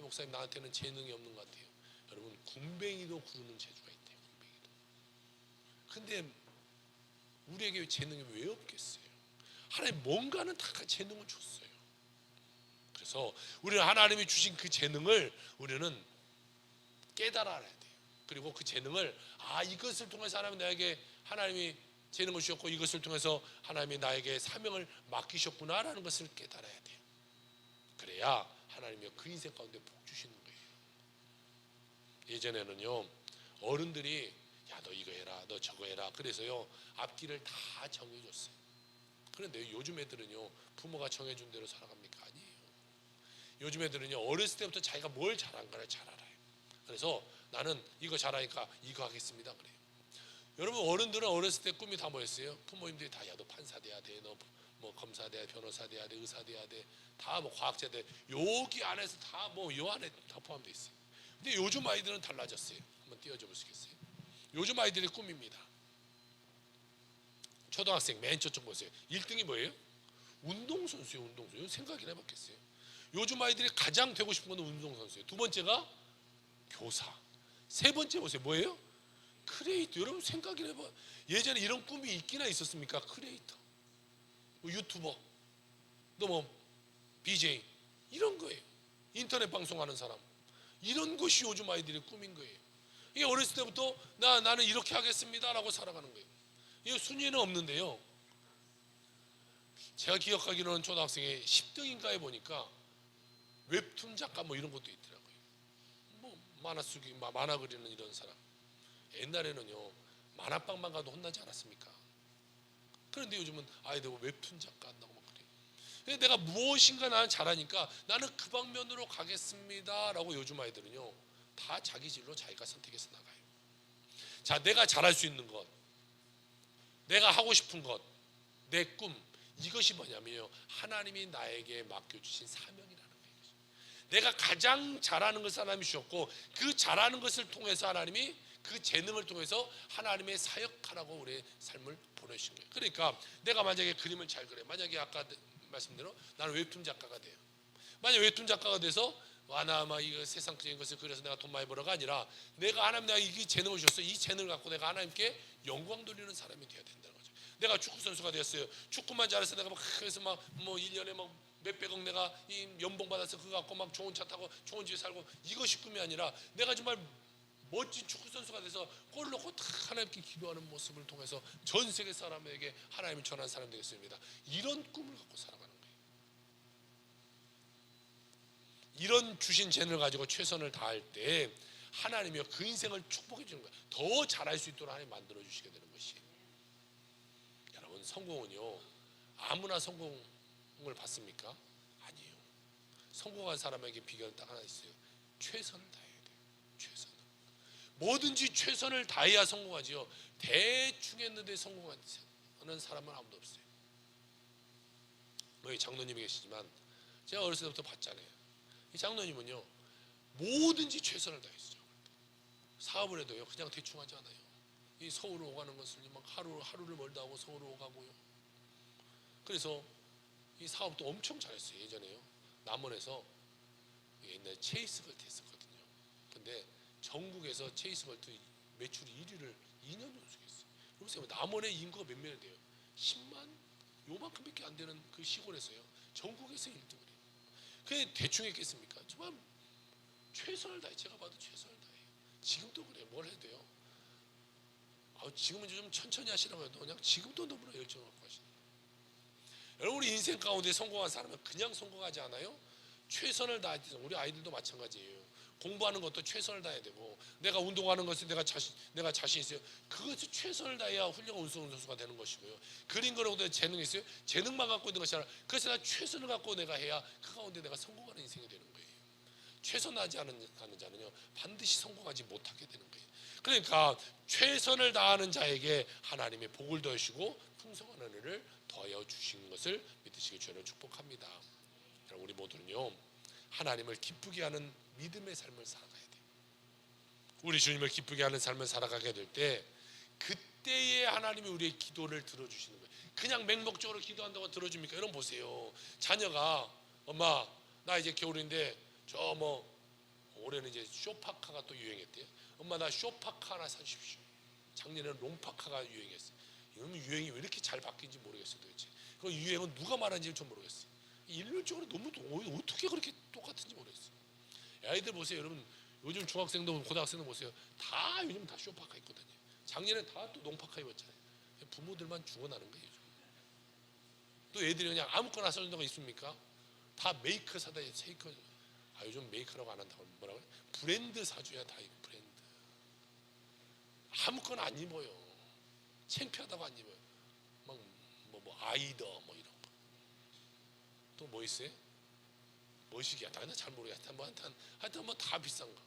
목사님, 나한테는 재능이 없는 것 같아요. 여러분, 군뱅이도 구르는 재주가 있대요. 근데 우리에게 재능이 왜 없겠어요? 하나님 뭔가는 다 재능을 줬어요. 그래서 우리는 하나님이 주신 그 재능을 우리는 깨달아야 돼요. 그리고 그 재능을 이것을 통해서 하나님이 재능을 주셨고 이것을 통해서 하나님이 나에게 사명을 맡기셨구나라는 것을 깨달아야 돼요. 그래야 하나님이 그 인생 가운데 복 주시는 거예요. 예전에는요, 어른들이 야, 너 이거 해라, 너 저거 해라. 그래서요, 앞길을 다 정해줬어요. 그런데 요즘 애들은요, 부모가 정해준 대로 살아갑니까? 아니에요. 요즘 애들은요, 어렸을 때부터 자기가 뭘 잘한가를 잘 알아요. 그래서 나는 이거 잘하니까 이거 하겠습니다 그래요. 여러분, 어른들은 어렸을 때 꿈이 다 뭐였어요? 부모님들이 다, 야, 너 판사 돼야 돼, 너 뭐 검사 돼야 돼, 변호사 돼야 돼, 의사 돼야 돼, 다 뭐 과학자 돼. 여기 안에서 다 뭐 요 안에 다 포함되어 있어요. 근데 요즘 아이들은 달라졌어요. 한번 띄워줘 보시겠어요? 요즘 아이들의 꿈입니다. 초등학생 맨 저쪽 보세요. 1등이 뭐예요? 운동선수예요. 운동선수. 생각이나 해봤겠어요? 요즘 아이들이 가장 되고 싶은 건 운동선수예요. 두 번째가 교사. 세 번째 보세요. 뭐예요? 크리에이터. 여러분 생각이나 해봐. 예전에 이런 꿈이 있기나 있었습니까? 크리에이터, 뭐 유튜버, 또 뭐 BJ, 이런 거예요. 인터넷 방송하는 사람. 이런 것이 요즘 아이들의 꿈인 거예요. 이게 어렸을 때부터 나는 이렇게 하겠습니다 라고 살아가는 거예요. 이거 순위는 없는데요, 제가 기억하기로는 초등학생이 10등인가에 보니까 웹툰 작가 뭐 이런 것도 있더라고요. 뭐 만화 쓰기, 만화 그리는 이런 사람. 옛날에는요, 만화방만 가도 혼나지 않았습니까? 그런데 요즘은 아이들 웹툰 작가 한다고 막 그래. 근데 내가 무엇인가 나는 잘하니까 나는 그 방면으로 가겠습니다 라고 요즘 아이들은요 다 자기 진로 자기가 선택해서 나가요. 자, 내가 잘할 수 있는 것, 내가 하고 싶은 것, 내 꿈, 이것이 뭐냐면요 하나님이 나에게 맡겨주신 사명이라는 거예요. 내가 가장 잘하는 것을 하나님이 주셨고 그 잘하는 것을 통해서 하나님이 그 재능을 통해서 하나님의 사역하라고 우리의 삶을 보내신 거예요. 그러니까 내가 만약에 그림을 잘 그려, 만약에 아까 말씀대로 나는 웹툰 작가가 돼요. 만약 웹툰 작가가 돼서 나 이거 세상적인 것을 그려서 내가 돈 많이 벌어가 아니라 내가 하나님 내가 이 재능을 주셨어. 이 재능을 갖고 내가 하나님께 영광 돌리는 사람이 되어야 된다는 거죠. 내가 축구 선수가 되었어요. 축구만 잘해서 내가 막 그래서 막 뭐 1년에 막 몇백억 내가 이 연봉 받아서 그거 갖고 막 좋은 차 타고 좋은 집에 살고 이것이 꿈이 아니라 내가 정말 멋진 축구 선수가 돼서 골 넣고 탁 하나님께 기도하는 모습을 통해서 전 세계 사람에게 하나님을 전하는 사람 되겠습니다. 이런 꿈을 갖고 살아가는 거예요. 이런 주신 재능을 가지고 최선을 다할 때 하나님이요 그 인생을 축복해 주는 거예요. 더 잘할 수 있도록 하나님 만들어 주시게 되는 것이에요. 여러분 성공은요 아무나 성공을 받습니까? 아니에요. 성공한 사람에게 비결은 딱 하나 있어요. 최선을 다해야 돼요. 최선. 뭐든지 최선을 다해야 성공하지요. 대충 했는데 성공하는 사람은 아무도 없어요. 여기 장로님이 계시지만 제가 어렸을 때부터 봤잖아요. 이 장로님은요 뭐든지 최선을 다했어요. 사업을 해도요 그냥 대충 하지 않아요. 이 서울 오가는 것을 막 하루를 멀다 하고 서울 오가고요. 그래서 이 사업도 엄청 잘했어요. 예전에요 남원에서 옛날에 체이스걸트 했었거든요. 근데 전국에서 체이스걸트 매출 1위를 2년 연속했어요. 그러세요. 남원의 인구가 몇 명이 돼요? 10만 요만큼밖에 안 되는 그 시골에서요 전국에서 1등을 해요. 그게 대충 했겠습니까? 정말 최선을 다해. 제가 봐도 최선을 다해요. 지금도 그래요. 뭘 해도 돼요. 지금은 좀 천천히 하시라고 해도 그냥 지금도 너무나 열정을 갖고 하시는 거예요. 여러분 우리 인생 가운데 성공한 사람은 그냥 성공하지 않아요. 최선을 다해야 돼요. 우리 아이들도 마찬가지예요. 공부하는 것도 최선을 다해야 되고 내가 운동하는 것에 내가 자신 있어요. 그것을 최선을 다해야 훌륭한 운동선수가 되는 것이고요. 그림 그리는 것도 재능이 있어요. 재능만 갖고 있는 것이 아니라 그래서 내가 최선을 갖고 내가 해야 그 가운데 내가 성공하는 인생이 되는 거예요. 최선하지 않은 자는요 반드시 성공하지 못하게 되는 거예요. 그러니까 최선을 다하는 자에게 하나님의 복을 더하시고 풍성한 은혜를 더하여 주신 것을 믿으시기 주여 축복합니다. 우리 모두는요 하나님을 기쁘게 하는 믿음의 삶을 살아가야 돼요. 우리 주님을 기쁘게 하는 삶을 살아가게 될 때 그때에 하나님이 우리의 기도를 들어주시는 거예요. 그냥 맹목적으로 기도한다고 들어줍니까? 여러분 보세요. 자녀가 엄마 나 이제 겨울인데 저 뭐 올해는 이제 쇼파카가 또 유행했대요. 엄마 나 쇼파카 하나 사주십시오. 작년에는 롱파카가 유행했어요. 이러면 유행이 왜 이렇게 잘 바뀐지 모르겠어요 도대체. 그 유행은 누가 말하는지 좀 모르겠어요. 일률적으로 너무 어떻게 그렇게 똑같은지 모르겠어요. 아이들 보세요 여러분. 요즘 중학생도 고등학생도 보세요. 다 요즘 다 쇼파카 입거든요. 작년에 다 또 농파카 입었잖아요. 부모들만 죽어나는 거예요. 또 애들이 그냥 아무거나 써준 데가 있습니까? 다 메이커 사다 세이커. 요즘 메이커라고 안 한다고 뭐라고 그래? 브랜드 사줘야 다 브랜드. 아무거나 안 입어요. 창피하다고 안 입어요. 막 뭐 아이더 뭐 이런 거. 또 뭐 있어요? 머시기야. 나 잘 모르겠다. 하여튼 뭐 다 비싼 거.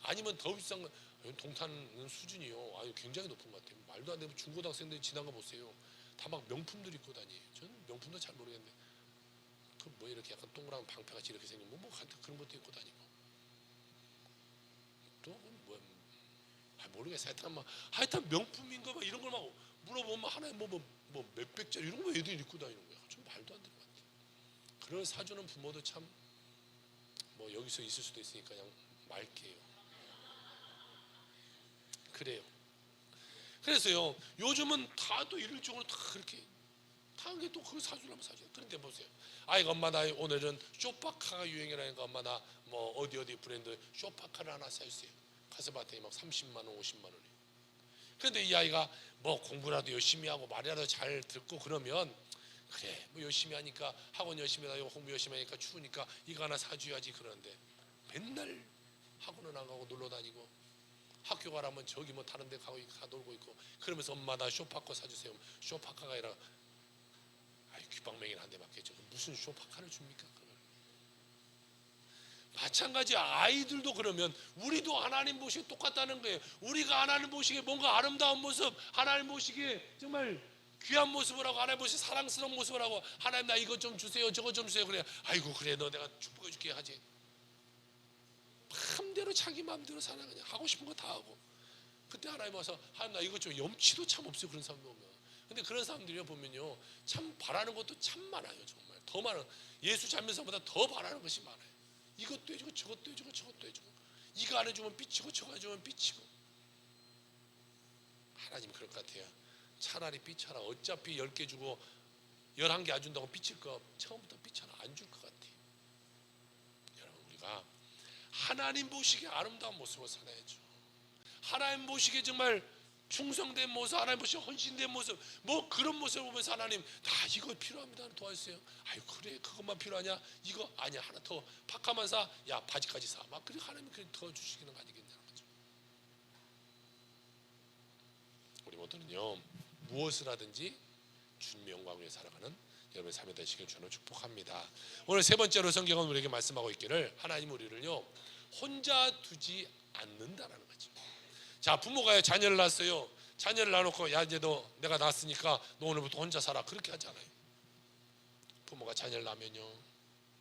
아니면 더 비싼 거. 동탄은 수준이요. 굉장히 높은 것 같아요. 말도 안 되면 중고등학생들이 지난 거 보세요. 다 막 명품들 입고 다니에요. 저는 명품도 잘 모르겠는데. 그 뭐 이렇게 약간 동그란 방패같이 이렇게 생긴 뭐 그런 것도 입고 다니고. 또 뭐 모르겠어요. 하여튼 명품인 거 막 이런 걸 막 물어보면 하나에 뭐 몇백짜리 이런 거 애들이 입고 다니는 거야. 좀 말도 안 되는 것 같아요. 그걸 사주는 부모도 참 뭐 여기서 있을 수도 있으니까 그냥 말게요. 그래요. 그래서요 요즘은 다 또 일률적으로 다 그렇게 다 그게 또 그걸 사주려면 사줘요. 그런데 보세요. 아이고 엄마 나 오늘은 쇼파카가 유행이라니까 엄마 나 뭐 어디 브랜드 쇼파카를 하나 사주세요. 가서 봤더니 막 30만 원 50만 원이에요. 그런데 이 아이가 뭐 공부라도 열심히 하고 말이라도 잘 듣고 그러면 그래 뭐 열심히 하니까 학원 열심히 하고 공부 열심히 하니까 추우니까 이거 하나 사줘야지. 그러는데 맨날 학원은 안 가고 놀러 다니고 학교 가라면 저기 뭐 다른 데 가 놀고 있고, 그러면서 엄마 나 쇼파카 사주세요. 쇼파카가 아니라 귓방맹이를 한 대 맞겠죠. 무슨 쇼파카를 줍니까? 마찬가지 아이들도 그러면 우리도 하나님 보시기에 똑같다는 거예요. 우리가 하나님 보시기에 뭔가 아름다운 모습, 하나님 보시기에 정말 귀한 모습을 하고, 하나님 보시기에 사랑스러운 모습을 하고, 하나님 나 이것 좀 주세요, 저것 좀 주세요. 그래, 아이고 그래 너 내가 축복해 줄게 하지. 마음대로 자기 마음대로 살아. 그냥 하고 싶은 거 다 하고. 그때 하나님 와서 하나님 나 이것 좀, 염치도 참 없어요, 그런 사람도 보면. 근데 그런 사람들이 보면요 참 바라는 것도 참 많아요. 정말 더 많은, 예수 잡면서보다 더 바라는 것이 많아요. 이것도 해주고 저것도 해주고 저것도 해주고, 이거 안 해주면 삐치고 저거 안 해주면 삐치고. 하나님 그럴 것 같아요. 차라리 삐쳐라. 어차피 10개 주고 11개 안 준다고 삐칠 거 처음부터 삐쳐라. 안 줄 것 같아요. 여러분 우리가 하나님 보시기에 아름다운 모습을 살아야죠. 하나님 보시기에 정말 충성된 모습, 하나님 보시기에 헌신된 모습, 뭐 그런 모습을 보면서 하나님 나 이거 필요합니다 도와주세요. 아유 그래 그것만 필요하냐? 이거 아니야, 하나 더 파카만 사, 야 바지까지 사. 막 그렇게 하나님이 그렇게 더 주시기는 거 아니겠냐는 거죠. 우리 모두는요 무엇을 하든지 주님의 영광을 위해 살아가는 여러분의 삶이 되시길 저는 축복합니다. 오늘 세 번째로 성경은 우리에게 말씀하고 있기를 하나님 우리를요 혼자 두지 않는다라는 거죠. 자, 부모가 자녀를 낳았어요. 자녀를 낳아놓고 야 이제 너 내가 낳았으니까 너 오늘부터 혼자 살아, 그렇게 하잖아요. 부모가 자녀를 낳으면요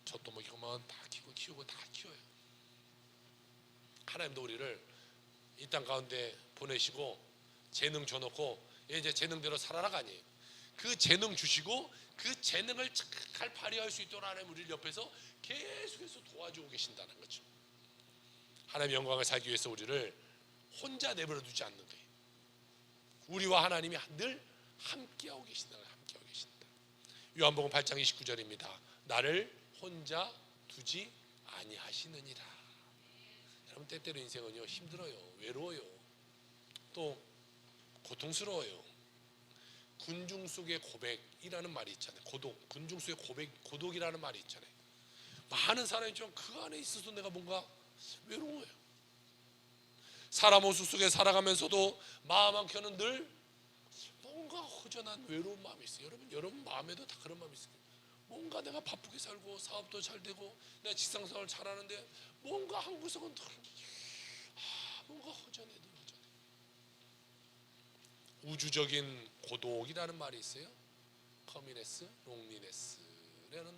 젖도 먹이고만 다 키우고 다 키워요. 하나님도 우리를 이 땅 가운데 보내시고 재능 줘놓고 이제 재능대로 살아라가 아니에요. 그 재능 주시고 그 재능을 잘 발휘할 수 있도록 하나님 우리를 옆에서 계속해서 도와주고 계신다는 거죠. 하나님의 영광을 살기 위해서 우리를 혼자 내버려 두지 않는 거예요. 우리와 하나님이 늘 함께하고 계신다. 함께하고 계신다. 요한복음 8장 29절입니다. 나를 혼자 두지 아니하시느니라. 여러분 때때로 인생은요 힘들어요. 외로워요. 또 고통스러워요. 군중 속의 고백이라는 말이 있잖아요. 고독, 군중 속의 고독이라는 말이 있잖아요. 많은 사람이 좀 그 안에 있어서 내가 뭔가 외로워요. 사람 모습 속에 살아가면서도 마음 한켠은 늘 뭔가 허전한 외로운 마음이 있어요. 여러분 마음에도 다 그런 마음이 있어요. 뭔가 내가 바쁘게 살고 사업도 잘 되고 내가 직장생활 잘하는데 뭔가 한 구석은 뭔가 허전해. 우주적인 고독이라는 말이 있어요. 커미네스, 롱리네스라는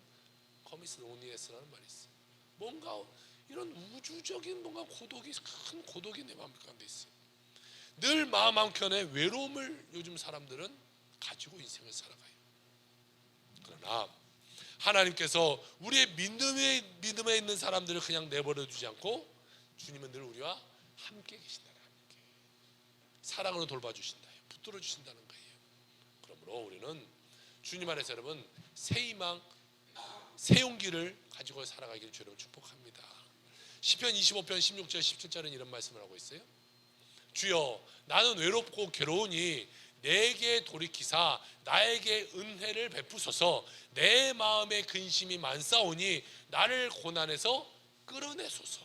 커미스 롱리네스라는 말이 있어요. 뭔가 이런 우주적인 뭔가 고독이, 큰 고독이 내 마음 가운데 있어요. 늘 마음 한켠에 외로움을 요즘 사람들은 가지고 인생을 살아가요. 그러나 하나님께서 우리의 믿음에 있는 사람들을 그냥 내버려 두지 않고 주님은 늘 우리와 함께 계신다. 함께 사랑으로 돌봐주신다. 붙들어 주신다는 거예요. 그러므로 우리는 주님 안에서 여러분 새 희망, 새 용기를 가지고 살아가기를 주로 축복합니다. 시편 25편 16절 17절은 이런 말씀을 하고 있어요. 주여 나는 외롭고 괴로우니 내게 돌이키사 나에게 은혜를 베푸소서. 내 마음에 근심이 많사오니 나를 고난에서 끌어내소서.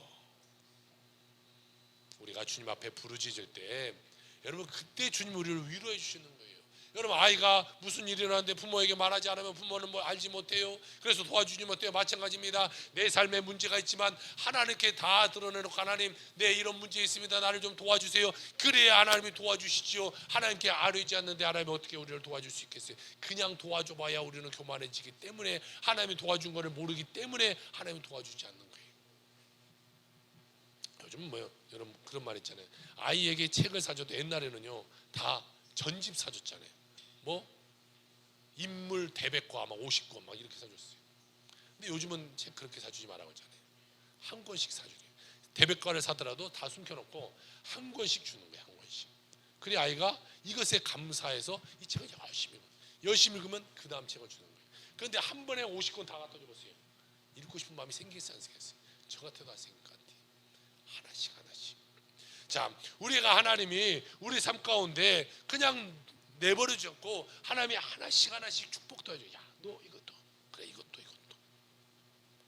우리가 주님 앞에 부르짖을 때 여러분 그때 주님 우리를 위로해 주시는 거예요. 여러분 아이가 무슨 일이 일어났는데 부모에게 말하지 않으면 부모는 뭐 알지 못해요. 그래서 도와주지 못해요. 마찬가지입니다. 내 삶에 문제가 있지만 하나님께 다 드러내놓고 하나님 내 이런 문제 있습니다. 나를 좀 도와주세요. 그래야 하나님이 도와주시지요. 하나님께 아뢰지 않는데 하나님이 어떻게 우리를 도와줄 수 있겠어요. 그냥 도와줘봐야 우리는 교만해지기 때문에, 하나님이 도와준 것을 모르기 때문에 하나님이 도와주지 않는 거예요. 요즘 뭐요? 여러분 그런 말 있잖아요. 아이에게 책을 사줘도 옛날에는요 다 전집 사줬잖아요. 뭐 인물 대백과 막 50권 막 이렇게 사줬어요. 근데 요즘은 책 그렇게 사주지 말라고 하잖아요. 한 권씩 사주게. 대백과를 사더라도 다 숨겨놓고 한 권씩 주는 거예요. 한 권씩. 그래 아이가 이것에 감사해서 이 책을 열심히 읽으면 그 다음 책을 주는 거예요. 그런데 한 번에 50권 다 갖다 줘보세요. 읽고 싶은 마음이 생기겠어요, 안 생기겠어요? 저 같아도 안 생길 것 같아요. 하나씩. 자, 우리가 하나님이 우리 삶 가운데 그냥 내버려주지 않고 하나님이 하나씩 축복도 해줘요. 야, 너 이것도, 그래 이것도.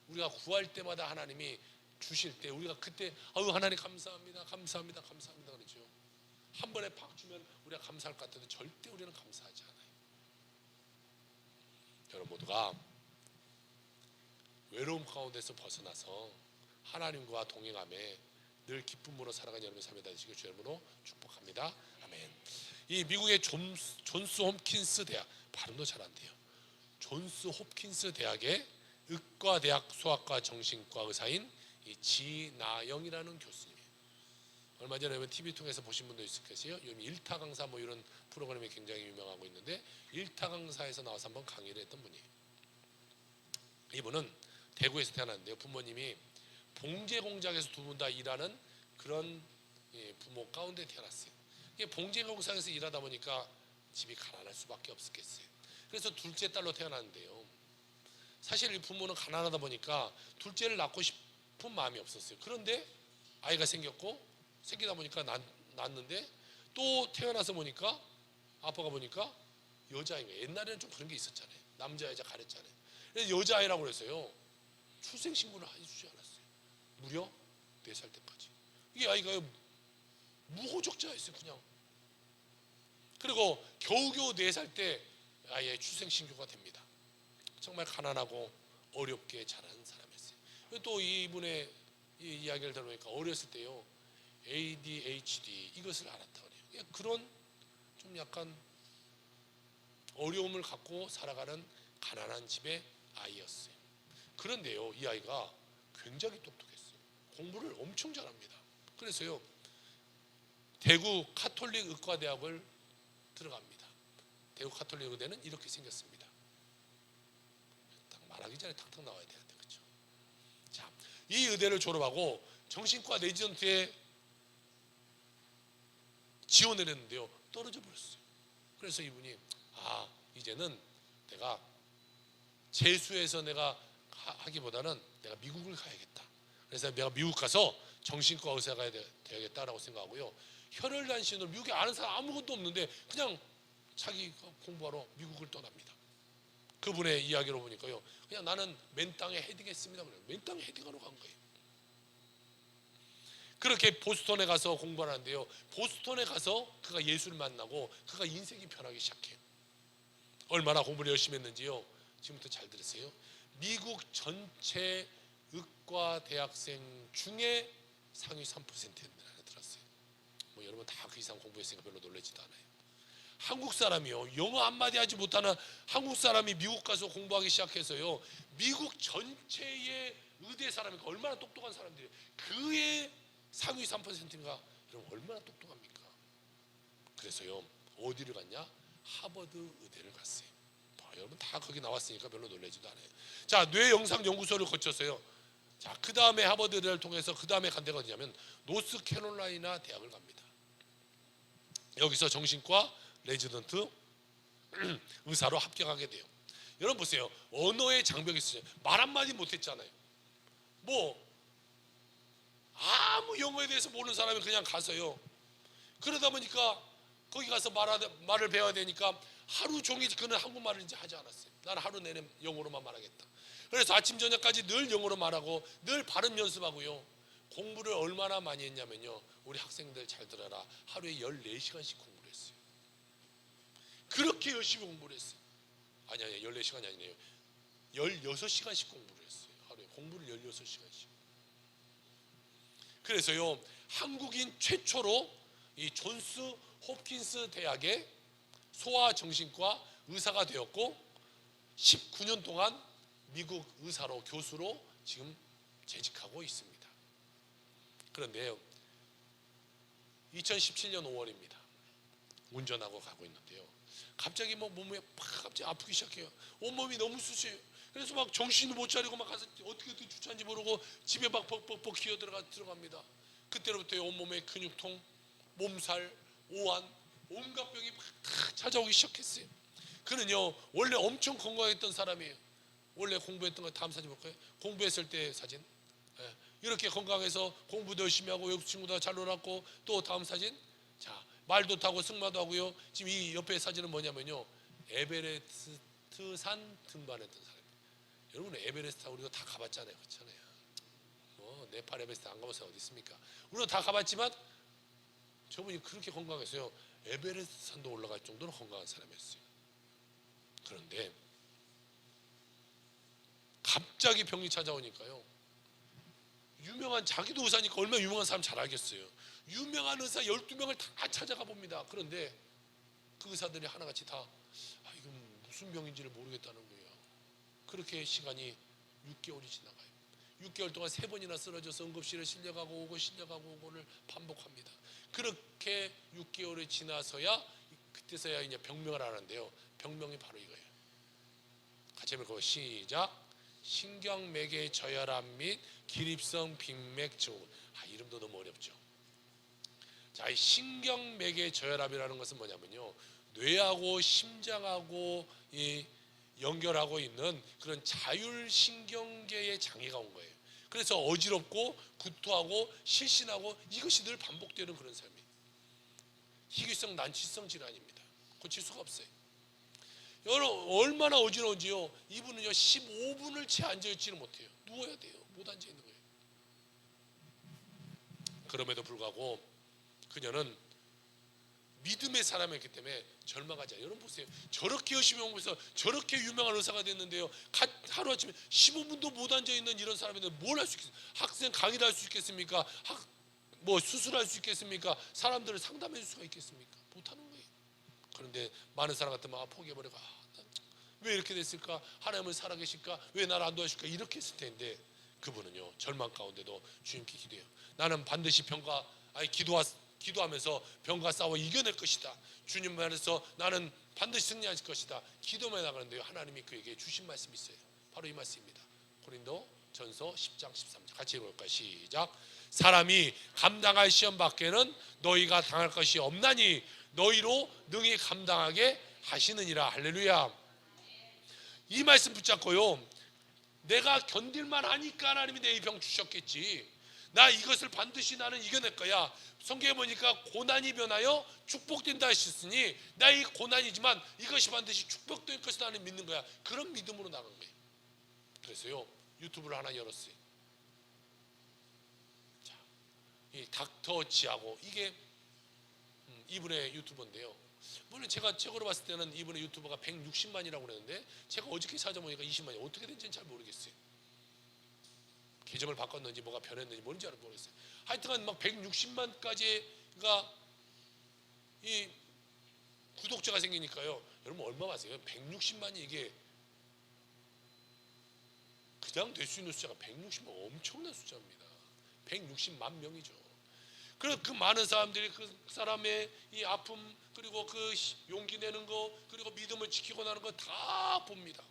우리가 구할 때마다 하나님이 주실 때 우리가 그때 아유 하나님 감사합니다 감사합니다 감사합니다 그러죠. 한 번에 팍 주면 우리가 감사할 것 같아도 절대 우리는 감사하지 않아요. 여러분 모두가 외로움 가운데서 벗어나서 하나님과 동행함에 늘 기쁨으로 살아가는 여러분의 삶이 되시길 주의 이름으로 축복합니다. 아멘. 이 미국의 존스 홉킨스 대학, 발음도 잘 안 돼요. 존스 홉킨스 대학의 의과대학 소아과 정신과 의사인 이 지나영이라는 교수님이에요. 얼마 전에 TV 통해서 보신 분도 있을 거예요. 요즘 일타 강사 뭐 이런 프로그램이 굉장히 유명하고 있는데 일타 강사에서 나와서 한번 강의를 했던 분이에요. 이분은 대구에서 태어났는데요. 부모님이 봉제 공장에서 두 분 다 일하는 그런 부모 가운데 태어났어요. 봉제 공장에서 일하다 보니까 집이 가난할 수밖에 없었겠어요. 그래서 둘째 딸로 태어났는데요. 사실 이 부모는 가난하다 보니까 둘째를 낳고 싶은 마음이 없었어요. 그런데 아이가 생기다 보니까 낳았는데 또 태어나서 보니까 아빠가 보니까 여자아이가, 옛날에는 좀 그런 게 있었잖아요. 남자 여자 가렸잖아요. 그래서 여자아이라고 그랬어요. 출생신고를 해주지 않았어요. 무려 4살 때까지. 이게 아이가 무호적자였어요. 그냥. 그리고 겨우겨우 4살 때 아이의 출생신고가 됩니다. 정말 가난하고 어렵게 자란 사람이었어요. 또 이분의 이 이야기를 들어보니까 어렸을 때요 ADHD 이것을 알았다고 해요. 그런 좀 약간 어려움을 갖고 살아가는 가난한 집의 아이였어요. 그런데요 이 아이가 굉장히 똑똑했어요. 공부를 엄청 잘합니다. 그래서요 대구 카톨릭 의과대학을 들어갑니다. 대구 카톨릭 의대는 이렇게 생겼습니다. 딱 말하기 전에 탁탁 나와야 되는데 그렇죠? 자, 이 의대를 졸업하고 정신과 레지던트에 지원을 했는데요 떨어져 버렸어요. 그래서 이분이 이제는 내가 재수해서 내가 하기보다는 내가 미국을 가야겠다. 그래서 내가 미국 가서 정신과 의사가 되야겠다라고 생각하고요. 혈혈단신으로 미국에 아는 사람 아무것도 없는데 그냥 자기가 공부하러 미국을 떠납니다. 그분의 이야기로 보니까요. 그냥 나는 맨 땅에 헤딩했습니다. 맨 땅에 헤딩하러 간 거예요. 그렇게 보스턴에 가서 공부를 하는데요. 보스턴에 가서 그가 예수를 만나고 그가 인생이 변하기 시작해요. 얼마나 공부를 열심히 했는지요. 지금부터 잘 들으세요. 미국 전체 의과 대학생 중에 상위 3%를 들었어요. 뭐 여러분 다 그 이상 공부했으니까 별로 놀라지도 않아요. 한국 사람이요 영어 한마디 하지 못하는 한국 사람이 미국 가서 공부하기 시작해서요 미국 전체의 의대 사람이 얼마나 똑똑한 사람들이에요. 그의 상위 3%인가 여러분 얼마나 똑똑합니까? 그래서요 어디를 갔냐? 하버드 의대를 갔어요. 여러분 다 거기 나왔으니까 별로 놀라지도 않아요. 자, 뇌영상연구소를 거쳤어요. 자, 그 다음에 하버드 의대를 통해서 그 다음에 간 데가 어디냐면 노스캐롤라이나 대학을 갑니다. 여기서 정신과 레지던트 의사로 합격하게 돼요. 여러분 보세요. 언어의 장벽이 있어요. 말 한마디 못했잖아요. 뭐 아무 영어에 대해서 모르는 사람이 그냥 가서요. 그러다 보니까 거기 가서 말을 배워야 되니까 하루 종일 그는 한국말을 이제 하지 않았어요. 나는 하루 내내 영어로만 말하겠다. 그래서 아침 저녁까지 늘 영어로 말하고 늘 발음 연습하고요. 공부를 얼마나 많이 했냐면요. 우리 학생들 잘 들어라. 하루에 14시간씩 공부를 했어요. 그렇게 열심히 공부를 했어요. 아니 14시간이 아니네요. 16시간씩 공부를 했어요. 하루에 공부를 16시간씩. 그래서요. 한국인 최초로 이 존스 홉킨스 대학의 소아정신과 의사가 되었고 19년 동안 미국 의사로 교수로 지금 재직하고 있습니다. 그런데요 2017년 5월입니다. 운전하고 가고 있는데요 갑자기 뭐 몸에 갑자기 아프기 시작해요. 온몸이 너무 쑤셔요. 그래서 막 정신을 못 차리고 막 가서 어떻게 주차한지 모르고 집에 막 벅벅벅 기어 들어갑니다. 그때로부터 온몸에 근육통, 몸살, 오한, 온갖 병이 막 다 찾아오기 시작했어요. 그는요 원래 엄청 건강했던 사람이에요. 원래 공부했던 거 다음 사진 볼까요? 공부했을 때 사진. 이렇게 건강해서 공부도 열심히 하고 외국 친구도 잘 놀았고 또 다음 사진. 자 말도 타고 승마도 하고요. 지금 이 옆에 사진은 뭐냐면요 에베레스트 산 등반했던 사람이에요. 여러분 에베레스트 우리가 다 가봤잖아요. 그렇잖아요. 네팔 에베레스트 안 가본 사람 어디 있습니까? 우리는 다 가봤지만 저분이 그렇게 건강했어요. 에베레스트 산도 올라갈 정도로 건강한 사람이었어요. 그런데 갑자기 병이 찾아오니까요, 유명한, 자기도 의사니까 얼마나 유명한 사람 잘 알겠어요. 유명한 의사 12명을 다 찾아가 봅니다. 그런데 그 의사들이 하나같이 다 이건 무슨 병인지를 모르겠다는 거예요. 그렇게 시간이 6개월이 지나가요. 6개월 동안 3번이나 쓰러져서 응급실에 실려가고 오고 실려가고 오고를 반복합니다. 그렇게 6개월이 지나서야, 그때서야 이제 병명을 하는데요, 병명이 바로 이거예요. 같이 해볼까요? 시작. 신경맥의 저혈압 및 기립성 빈맥 증후군. 이름도 너무 어렵죠. 자, 이 신경맥의 저혈압이라는 것은 뭐냐면요, 뇌하고 심장하고 연결하고 있는 그런 자율신경계의 장애가 온 거예요. 그래서 어지럽고 구토하고 실신하고 이것이 늘 반복되는 그런 삶이에요. 희귀성 난치성 질환입니다. 고칠 수가 없어요. 여러분 얼마나 어지러운지요. 이분은요 15분을 채 앉아있지는 못해요. 누워야 돼요. 못 앉아있는 거예요. 그럼에도 불구하고 그녀는 믿음의 사람이었기 때문에 절망하지 않아요. 여러분 보세요. 저렇게 열심히 공부해서 저렇게 유명한 의사가 됐는데요, 하루아침에 15분도 못 앉아있는 이런 사람인데 뭘 할 수 있겠어요? 학생 강의를 할 수 있겠습니까? 뭐 수술할 수 있겠습니까? 사람들을 상담해 줄 수가 있겠습니까? 못하는 거예요. 그런데 많은 사람 같으면 포기해버리고, 왜 이렇게 됐을까? 하나님은 살아계실까? 왜 나를 안 도와줄까? 이렇게 했을 텐데 그분은요 절망 가운데도 주님께 기도해요. 나는 반드시 기도하면서 병과 싸워 이겨낼 것이다. 주님 안에서 나는 반드시 승리할 것이다. 기도만 나가는데요, 하나님이 그에게 주신 말씀이 있어요. 바로 이 말씀입니다. 고린도 전서 10장 13절 같이 읽어볼까요? 시작. 사람이 감당할 시험 밖에는 너희가 당할 것이 없나니 너희로 능히 감당하게 하시느니라. 할렐루야. 이 말씀 붙잡고요, 내가 견딜만 하니까 하나님이 내 이 병 주셨겠지, 나 이것을 반드시 나는 이겨낼 거야. 성경에 보니까 고난이 변하여 축복된다 하셨으니 나 이 고난이지만 이것이 반드시 축복될 것이다 하는 믿는 거야. 그런 믿음으로 나간 거예요. 그래서요 유튜브를 하나 열었어요. 자, 이 닥터 지하고, 이게 이분의 유튜버인데요, 물론 제가 책으로 봤을 때는 이분의 유튜버가 160만이라고 그랬는데 제가 어저께 찾아보니까 20만이. 어떻게 된지는 잘 모르겠어요. 계정을 바꿨는지 뭐가 변했는지 뭔지 모르겠어요. 하여튼간 막 160만까지가 이 구독자가 생기니까요, 여러분 얼마 아세요? 160만이 이게 그냥 될 수 있는 숫자가 160만, 엄청난 숫자입니다. 160만 명이죠. 그래서 그 많은 사람들이 그 사람의 이 아픔, 그리고 그 용기 내는 거, 그리고 믿음을 지키고 나는 거 다 봅니다.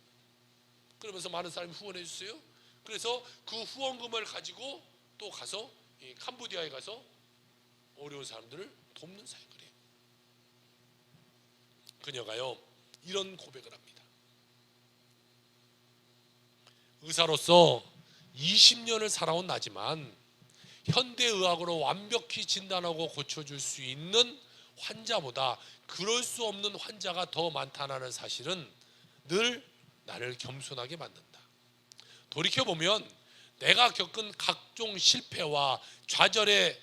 그러면서 많은 사람이 후원해 주세요. 그래서 그 후원금을 가지고 또 가서 이 캄보디아에 가서 어려운 사람들을 돕는 사역을 해요. 그녀가요 이런 고백을 합니다. 의사로서 20년을 살아온 나지만 현대의학으로 완벽히 진단하고 고쳐줄 수 있는 환자보다 그럴 수 없는 환자가 더 많다는 사실은 늘 나를 겸손하게 만든다. 돌이켜보면 내가 겪은 각종 실패와 좌절의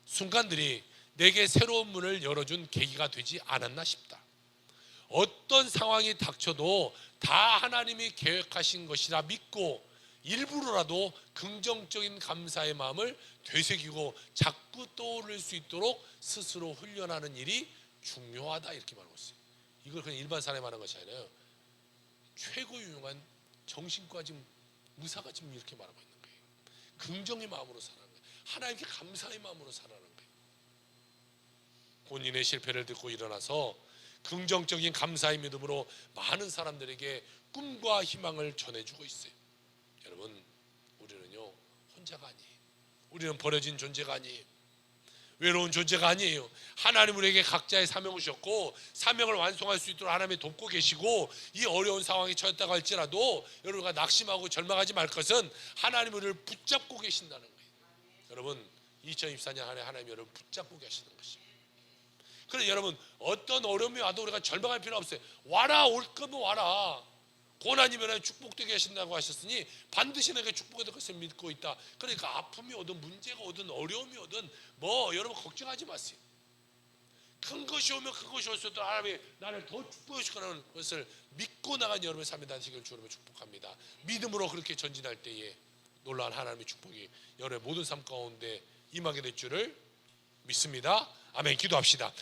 순간들이 내게 새로운 문을 열어준 계기가 되지 않았나 싶다. 어떤 상황이 닥쳐도 다 하나님이 계획하신 것이라 믿고 일부러라도 긍정적인 감사의 마음을 되새기고 자꾸 떠오를 수 있도록 스스로 훈련하는 일이 중요하다, 이렇게 말하고 있어요. 이걸 그냥 일반 사람이 말하는 것이 아니라요, 최고 유명한 정신과 지금 의사가 지금 이렇게 말하고 있는 거예요. 긍정의 마음으로 살아가는 거예요. 하나님께 감사의 마음으로 살아가는 거예요. 본인의 실패를 듣고 일어나서 긍정적인 감사의 믿음으로 많은 사람들에게 꿈과 희망을 전해주고 있어요. 여러분, 우리는요 혼자가 아니에요. 우리는 버려진 존재가 아니에요. 외로운 존재가 아니에요. 하나님 우리에게 각자의 사명을 주셨고 사명을 완성할 수 있도록 하나님이 돕고 계시고, 이 어려운 상황에 처했다고 할지라도 여러분과 낙심하고 절망하지 말 것은 하나님 우리를 붙잡고 계신다는 거예요. 여러분 2024년 안에 하나님 여러분 붙잡고 계시는 것입니다. 그래서 여러분 어떤 어려움이 와도 우리가 절망할 필요 없어요. 와라, 올 거면 와라. 고난이면 여러분 축복되게 하신다고 하셨으니 반드시 내게 축복될 것을 믿고 있다. 그러니까 아픔이 오든 문제가 오든 어려움이 오든 뭐 여러분 걱정하지 마세요. 큰 것이 오면 큰 것이 올수록 하나님이 나를 더 축복해 줄 거라는 것을 믿고 나간 여러분의 삶이 되시길 주님을 축복합니다. 믿음으로 그렇게 전진할 때에 놀라운 하나님의 축복이 여러분의 모든 삶 가운데 임하게 될 줄을 믿습니다. 아멘. 기도합시다.